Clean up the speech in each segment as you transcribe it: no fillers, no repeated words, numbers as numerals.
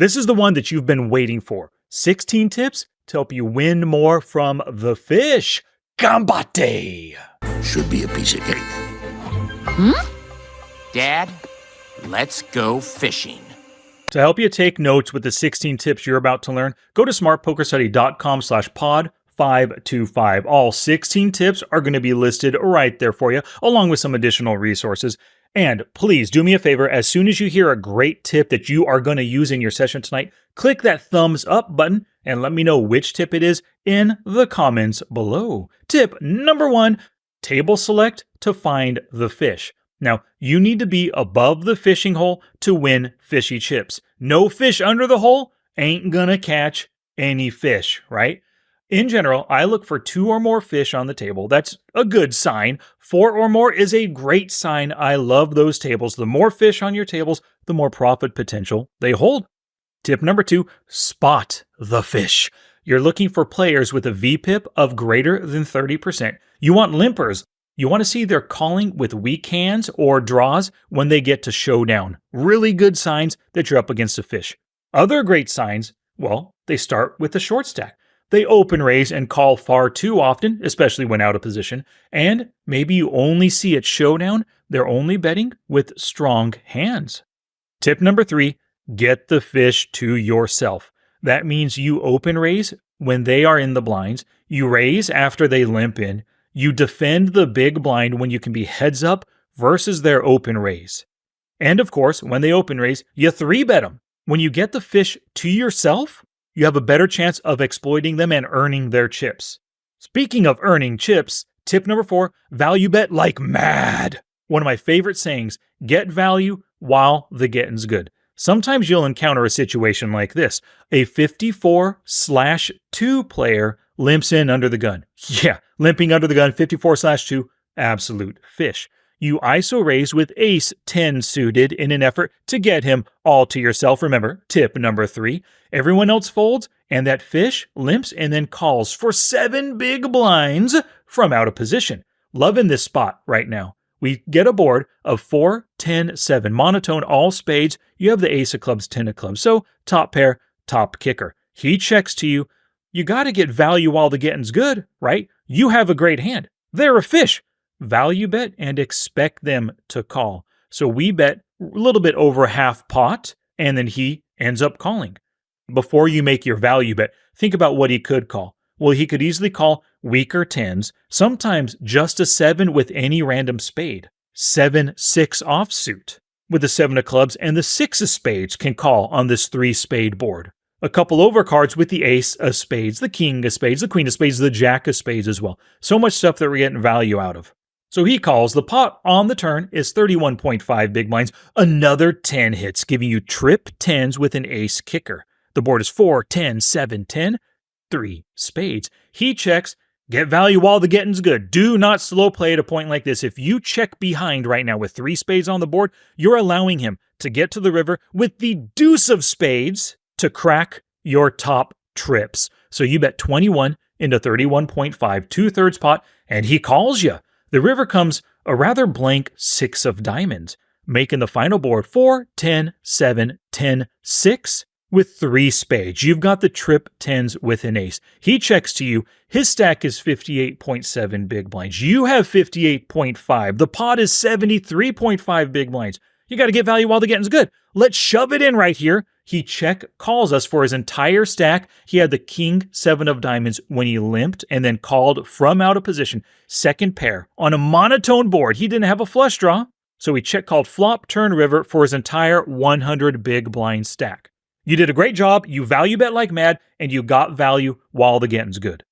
This is the one that you've been waiting for. 16 tips to help you win more from the fish. Gambate! Should be a piece of cake. Dad, let's go fishing. To help you take notes with the 16 tips you're about to learn, go to smartpokerstudy.com/pod525. All 16 tips are going to be listed right there for you, along with some additional resources. And please do me a favor, as soon as you hear a great tip that you are going to use in your session tonight, click that thumbs up button and let me know which tip it is in the comments below. Tip number 1, table select to find the fish. Now, you need to be above the fishing hole to win fishy chips. No fish under the hole ain't gonna catch any fish, right? In general, I look for 2 or more fish on the table. That's a good sign. 4 or more is a great sign. I love those tables. The more fish on your tables, the more profit potential they hold. Tip number 2, spot the fish. You're looking for players with a VPIP of greater than 30%. You want limpers. You want to see their calling with weak hands or draws when they get to showdown. Really good signs that you're up against a fish. Other great signs, well, they start with the short stack. They open raise and call far too often, especially when out of position. And maybe you only see at showdown, they're only betting with strong hands. Tip number 3, get the fish to yourself. That means you open raise when they are in the blinds. You raise after they limp in. You defend the big blind when you can be heads up versus their open raise. And of course, when they open raise, you 3-bet them. When you get the fish to yourself, you have a better chance of exploiting them and earning their chips. Speaking of earning chips, tip number 4, value bet like mad. One of my favorite sayings, get value while the getting's good. Sometimes you'll encounter a situation like this. A 54/2 player limps in under the gun. Yeah, limping under the gun, 54/2, absolute fish. You ISO raise with ace 10 suited in an effort to get him all to yourself. Remember, tip number 3, everyone else folds and that fish limps and then calls for 7 big blinds from out of position. Loving this spot right now. We get a board of 4, 10, 7, monotone, all spades. You have the ace of clubs, 10 of clubs. So top pair, top kicker. He checks to you. You got to get value while the getting's good, right? You have a great hand. They're a fish. Value bet and expect them to call. So we bet a little bit over half pot, and then he ends up calling. Before you make your value bet, think about what he could call. Well, he could easily call weaker 10s, sometimes just a 7 with any random spade. 7-6 offsuit with the 7 of clubs, and the 6 of spades can call on this 3-spade board. A couple overcards with the ace of spades, the king of spades, the queen of spades, the jack of spades as well. So much stuff that we're getting value out of. So he calls. The pot on the turn is 31.5 big blinds. Another 10 hits, giving you trip 10s with an ace kicker. The board is 4, 10, 7, 10, 3 spades. He checks. Get value while the getting's good. Do not slow play at a point like this. If you check behind right now with 3 spades on the board, you're allowing him to get to the river with the deuce of spades to crack your top trips. So you bet 21 into 31.5, 2/3 pot, and he calls you. The river comes a rather blank 6 of diamonds, making the final board 4, 10, 7, 10, 6 with 3 spades. You've got the trip 10s with an ace. He checks to you. His stack is 58.7 big blinds. You have 58.5. The pot is 73.5 big blinds. You got to get value while the getting's good. Let's shove it in right here. He check calls us for his entire stack. He had the king 7 of diamonds when he limped and then called from out of position. Second pair on a monotone board. He didn't have a flush draw, so he check called flop turn river for his entire 100 big blind stack. You did a great job. You value bet like mad, and you got value while the getting's good.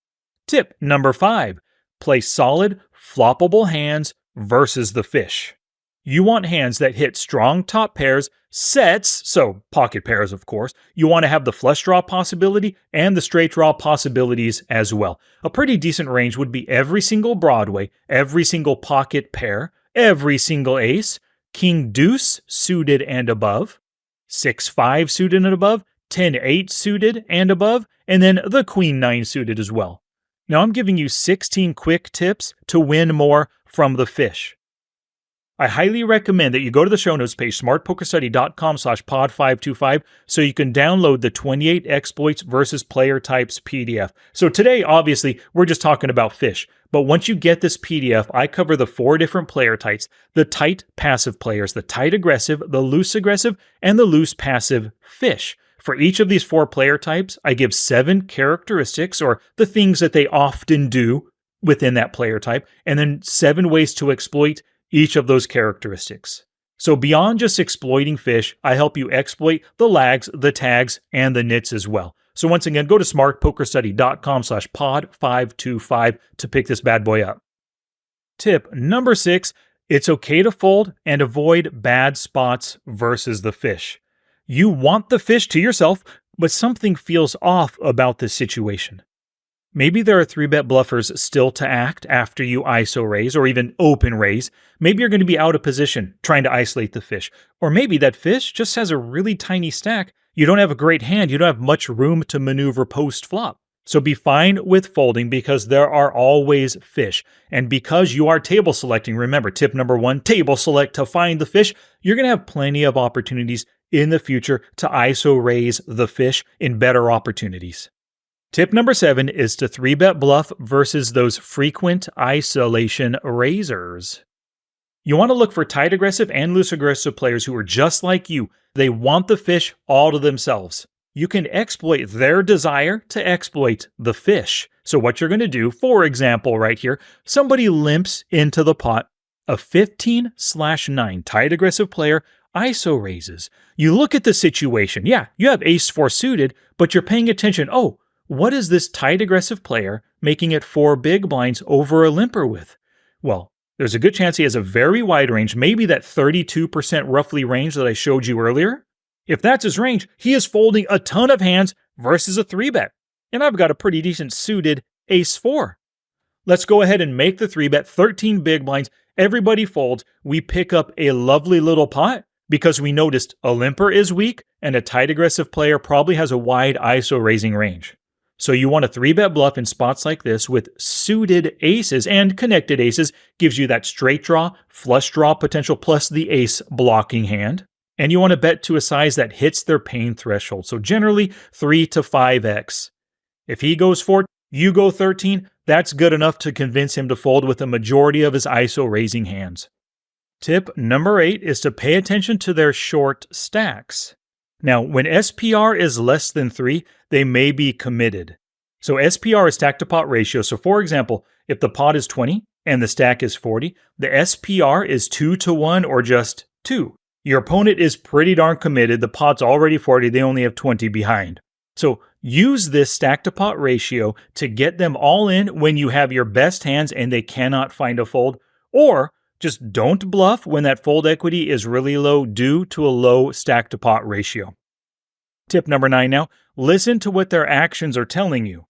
Tip number 5, play solid floppable hands versus the fish. You want hands that hit strong top pairs, sets, so pocket pairs of course. You want to have the flush draw possibility and the straight draw possibilities as well. A pretty decent range would be every single Broadway, every single pocket pair, every single ace, king deuce suited and above, 6-5 suited and above, 10-8 suited and above, and then the queen 9 suited as well. Now I'm giving you 16 quick tips to win more from the fish. I highly recommend that you go to the show notes page, smartpokerstudy.com/pod525, so you can download the 28 exploits versus player types PDF. So today, obviously, we're just talking about fish. But once you get this PDF, I cover the 4 different player types: the tight passive players, the tight aggressive, the loose aggressive, and the loose passive fish. For each of these 4 player types, I give 7 characteristics, or the things that they often do within that player type, and then 7 ways to exploit each of those characteristics. So beyond just exploiting fish, I help you exploit the lags, the tags, and the nits as well. So once again, go to smartpokerstudy.com/pod525 to pick this bad boy up. Tip number 6, it's okay to fold and avoid bad spots versus the fish. You want the fish to yourself, but something feels off about this situation. Maybe there are 3-bet bluffers still to act after you ISO raise or even open raise. Maybe you're going to be out of position trying to isolate the fish. Or maybe that fish just has a really tiny stack. You don't have a great hand. You don't have much room to maneuver post-flop. So be fine with folding because there are always fish. And because you are table selecting, remember, tip number 1, table select to find the fish, you're going to have plenty of opportunities in the future to ISO raise the fish in better opportunities. Tip number 7 is to 3-bet bluff versus those frequent isolation raisers. You want to look for tight aggressive and loose aggressive players who are just like you. They want the fish all to themselves. You can exploit their desire to exploit the fish. So what you're going to do, for example, right here, somebody limps into the pot. A 15/9 tight aggressive player ISO raises. You look at the situation. Yeah, you have ace-4 suited, but you're paying attention. Oh, what is this tight aggressive player making it 4 big blinds over a limper with? Well, there's a good chance he has a very wide range, maybe that 32% roughly range that I showed you earlier. If that's his range, he is folding a ton of hands versus a 3-bet. And I've got a pretty decent suited ace-4. Let's go ahead and make the 3-bet 13 big blinds. Everybody folds. We pick up a lovely little pot because we noticed a limper is weak and a tight aggressive player probably has a wide ISO raising range. So you want a 3-bet bluff in spots like this with suited aces, and connected aces gives you that straight draw, flush draw potential plus the ace blocking hand. And you want to bet to a size that hits their pain threshold. So generally 3 to 5x. If he goes 4, you go 13, that's good enough to convince him to fold with a majority of his ISO raising hands. Tip number 8 is to pay attention to their short stacks. Now, when SPR is less than 3, they may be committed. So SPR is stack to pot ratio. So for example, if the pot is 20 and the stack is 40, the SPR is 2 to 1 or just 2. Your opponent is pretty darn committed. The pot's already 40, they only have 20 behind. So use this stack to pot ratio to get them all in when you have your best hands and they cannot find a fold, or just don't bluff when that fold equity is really low due to a low stack to pot ratio. Tip number 9 now, listen to what their actions are telling you.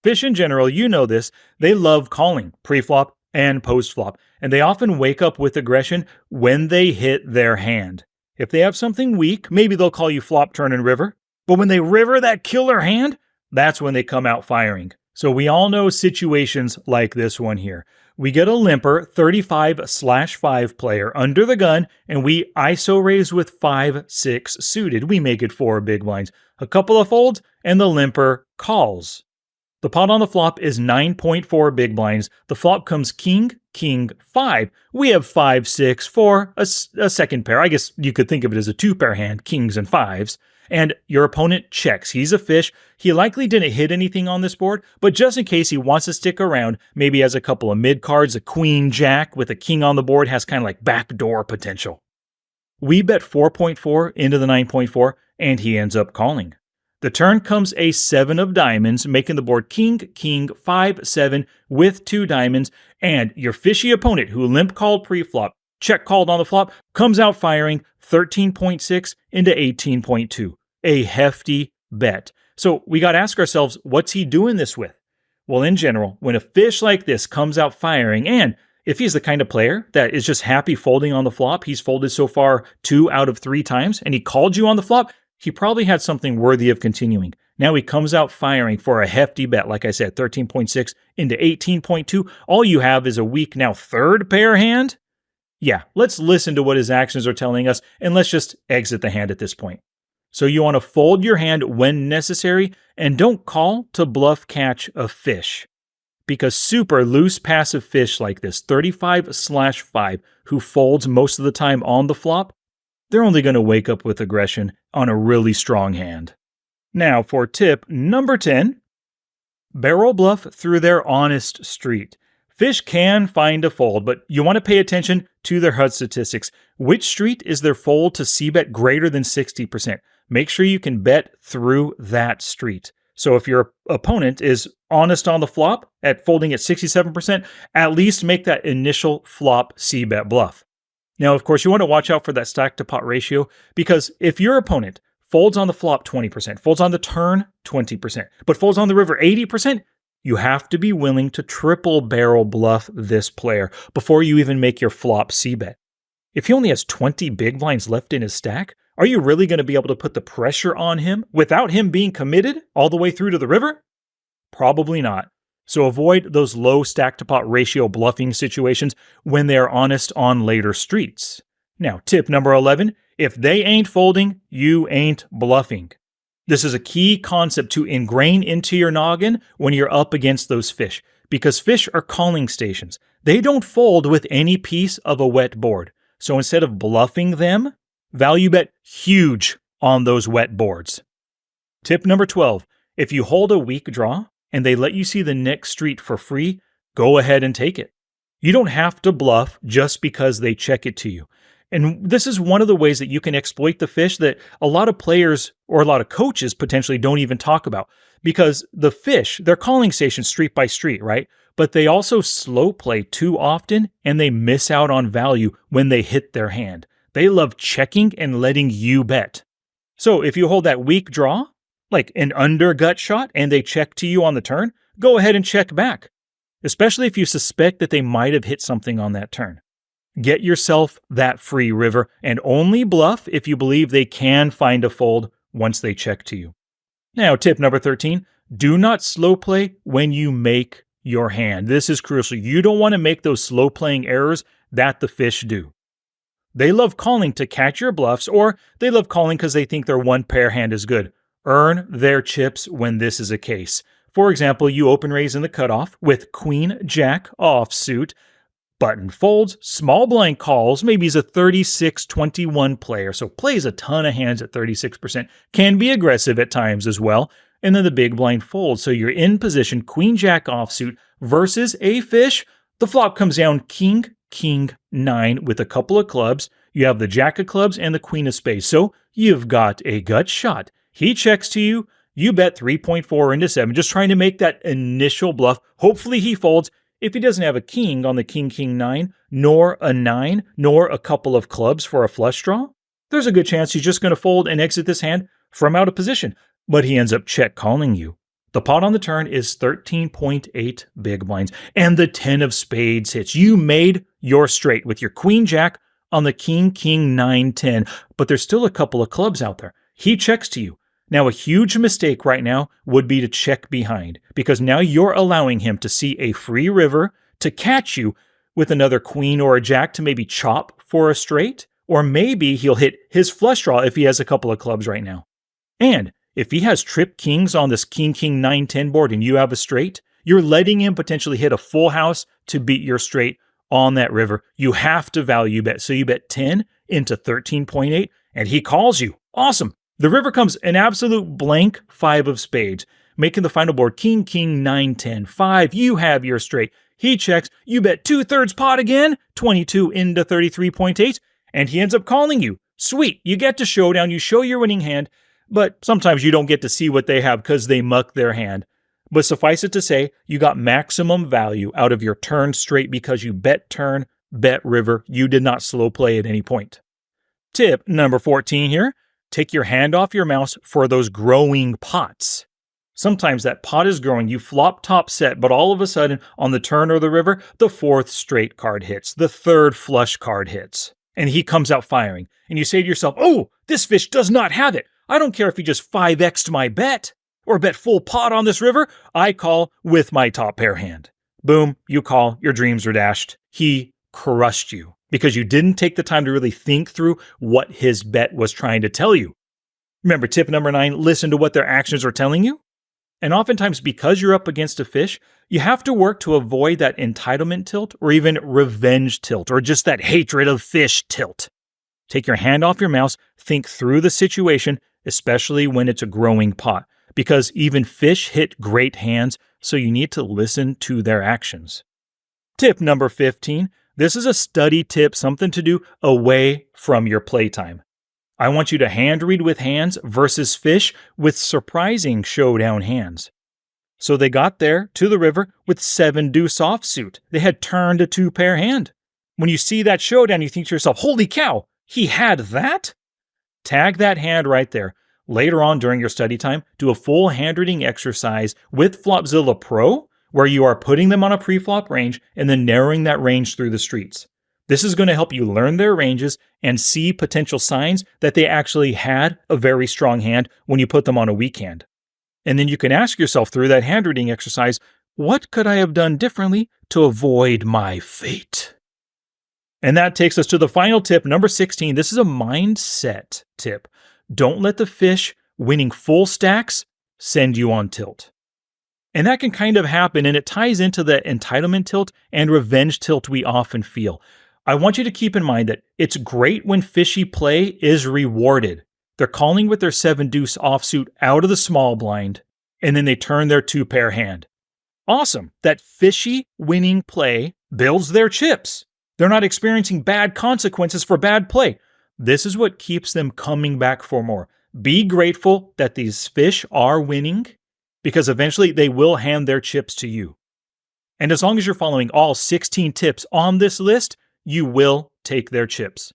Fish in general, you know this, they love calling pre-flop and post-flop, and they often wake up with aggression when they hit their hand. If they have something weak, maybe they'll call you flop, turn, and river, but when they river that killer hand, that's when they come out firing. So we all know situations like this one here. We get a limper 35/5 player under the gun, and we ISO raise with 5-6 suited. We make it 4 big blinds. A couple of folds, and the limper calls. The pot on the flop is 9.4 big blinds. The flop comes king, king, 5. We have 5-6 for a second pair. I guess you could think of it as a 2-pair hand, kings and 5s. And your opponent checks. He's a fish. He likely didn't hit anything on this board, but just in case he wants to stick around, maybe has a couple of mid cards, a queen jack with a king on the board, has kind of like backdoor potential. We bet 4.4 into the 9.4, and he ends up calling. The turn comes a 7 of diamonds, making the board king, king, 5, 7 with 2 diamonds, and your fishy opponent who limp called pre-flop, check called on the flop, comes out firing 13.6 into 18.2. A hefty bet. So we got to ask ourselves, what's he doing this with? Well, in general, when a fish like this comes out firing, and if he's the kind of player that is just happy folding on the flop, he's folded so far 2 out of 3 times, and he called you on the flop, he probably had something worthy of continuing. Now he comes out firing for a hefty bet, like I said, 13.6 into 18.2. All you have is a weak now 3rd pair hand. Yeah, let's listen to what his actions are telling us, and let's just exit the hand at this point. So you want to fold your hand when necessary, and don't call to bluff catch a fish. Because super loose passive fish like this, 35/5, who folds most of the time on the flop, they're only going to wake up with aggression on a really strong hand. Now for tip number 10, barrel bluff through their honest street. Fish can find a fold, but you want to pay attention to their HUD statistics. Which street is their fold to c-bet greater than 60%? Make sure you can bet through that street. So if your opponent is honest on the flop at folding at 67%, at least make that initial flop c-bet bluff. Now, of course, you want to watch out for that stack to pot ratio, because if your opponent folds on the flop 20%, folds on the turn 20%, but folds on the river 80%, you have to be willing to triple barrel bluff this player before you even make your flop c-bet. If he only has 20 big blinds left in his stack, are you really going to be able to put the pressure on him without him being committed all the way through to the river? Probably not. So avoid those low stack to pot ratio bluffing situations when they are honest on later streets. Now, tip number 11, if they ain't folding, you ain't bluffing. This is a key concept to ingrain into your noggin when you're up against those fish, because fish are calling stations. They don't fold with any piece of a wet board. So instead of bluffing them, value bet huge on those wet boards. Tip number 12, if you hold a weak draw and they let you see the next street for free, go ahead and take it. You don't have to bluff just because they check it to you. And this is one of the ways that you can exploit the fish that a lot of players or a lot of coaches potentially don't even talk about. Because the fish, they're calling stations street by street, right? But they also slow play too often and they miss out on value when they hit their hand. They love checking and letting you bet. So if you hold that weak draw, like an under gut shot, and they check to you on the turn, go ahead and check back. Especially if you suspect that they might have hit something on that turn. Get yourself that free river and only bluff if you believe they can find a fold once they check to you. Now, tip number 13, do not slow play when you make your hand. This is crucial. You don't want to make those slow playing errors that the fish do. They love calling to catch your bluffs, or they love calling because they think their one pair hand is good. Earn their chips when this is a case. For example, you open raise in the cutoff with Queen Jack offsuit. Button folds, small blind calls, maybe he's a 36-21 player, so plays a ton of hands at 36%, can be aggressive at times as well, and then the big blind folds, so you're in position, Queen Jack offsuit versus a fish. The flop comes down King, King, 9 with a couple of clubs. You have the Jack of clubs and the Queen of spades, so you've got a gut shot. He checks to you, you bet 3.4 into 7, just trying to make that initial bluff. Hopefully he folds. If he doesn't have a king on the King, King, 9, nor a 9, nor a couple of clubs for a flush draw, there's a good chance he's just going to fold and exit this hand from out of position. But he ends up check calling you. The pot on the turn is 13.8 big blinds, and the 10 of spades hits. You made your straight with your Queen Jack on the King, King, 9, 10, but there's still a couple of clubs out there. He checks to you. Now, a huge mistake right now would be to check behind, because now you're allowing him to see a free river to catch you with another queen or a jack to maybe chop for a straight, or maybe he'll hit his flush draw if he has a couple of clubs right now. And if he has trip kings on this King, King, 9, 10 board and you have a straight, you're letting him potentially hit a full house to beat your straight on that river. You have to value bet. So you bet 10 into 13.8 and he calls you. Awesome. The river comes an absolute blank 5 of spades, making the final board King, King, 9, 10, 5. You have your straight. He checks. You bet 2/3 pot again, 22 into 33.8, and he ends up calling you. Sweet. You get to showdown. You show your winning hand, but sometimes you don't get to see what they have because they muck their hand. But suffice it to say, you got maximum value out of your turn straight because you bet turn, bet river. You did not slow play at any point. Tip number 14 here. Take your hand off your mouse for those growing pots. Sometimes that pot is growing. You flop top set, but all of a sudden, on the turn or the river, the 4th straight card hits. The 3rd flush card hits. And he comes out firing. And you say to yourself, oh, this fish does not have it. I don't care if he just 5x'd my bet or bet full pot on this river. I call with my top pair hand. Boom, you call. Your dreams are dashed. He crushed you. because you didn't take the time to really think through what his bet was trying to tell you. Remember, tip number 9, listen to what their actions are telling you. And oftentimes, because you're up against a fish, you have to work to avoid that entitlement tilt or even revenge tilt or just that hatred of fish tilt. Take your hand off your mouse, think through the situation, especially when it's a growing pot, because even fish hit great hands, so you need to listen to their actions. Tip number 15. This is a study tip, something to do away from your playtime. I want you to hand read with hands versus fish with surprising showdown hands. So they got there to the river with 7 deuce offsuit. They had turned a 2-pair hand. When you see that showdown, you think to yourself, holy cow, he had that? Tag that hand right there. Later on during your study time, do a full hand reading exercise with Flopzilla Pro, where you are putting them on a pre-flop range and then narrowing that range through the streets. This is going to help you learn their ranges and see potential signs that they actually had a very strong hand when you put them on a weak hand. And then you can ask yourself through that hand reading exercise, what could I have done differently to avoid my fate? And that takes us to the final tip, number 16. This is a mindset tip. Don't let the fish winning full stacks send you on tilt. And that can kind of happen, and it ties into the entitlement tilt and revenge tilt we often feel. I want you to keep in mind that it's great when fishy play is rewarded. They're calling with their 7 deuce offsuit out of the small blind, and then they turn their 2-pair hand. Awesome. That fishy winning play builds their chips. They're not experiencing bad consequences for bad play. This is what keeps them coming back for more. Be grateful that these fish are winning, because eventually they will hand their chips to you. And as long as you're following all 16 tips on this list, you will take their chips.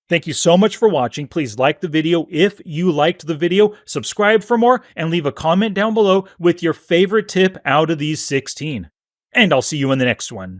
Thank you so much for watching. Please like the video if you liked the video, subscribe for more, and leave a comment down below with your favorite tip out of these 16. And I'll see you in the next one.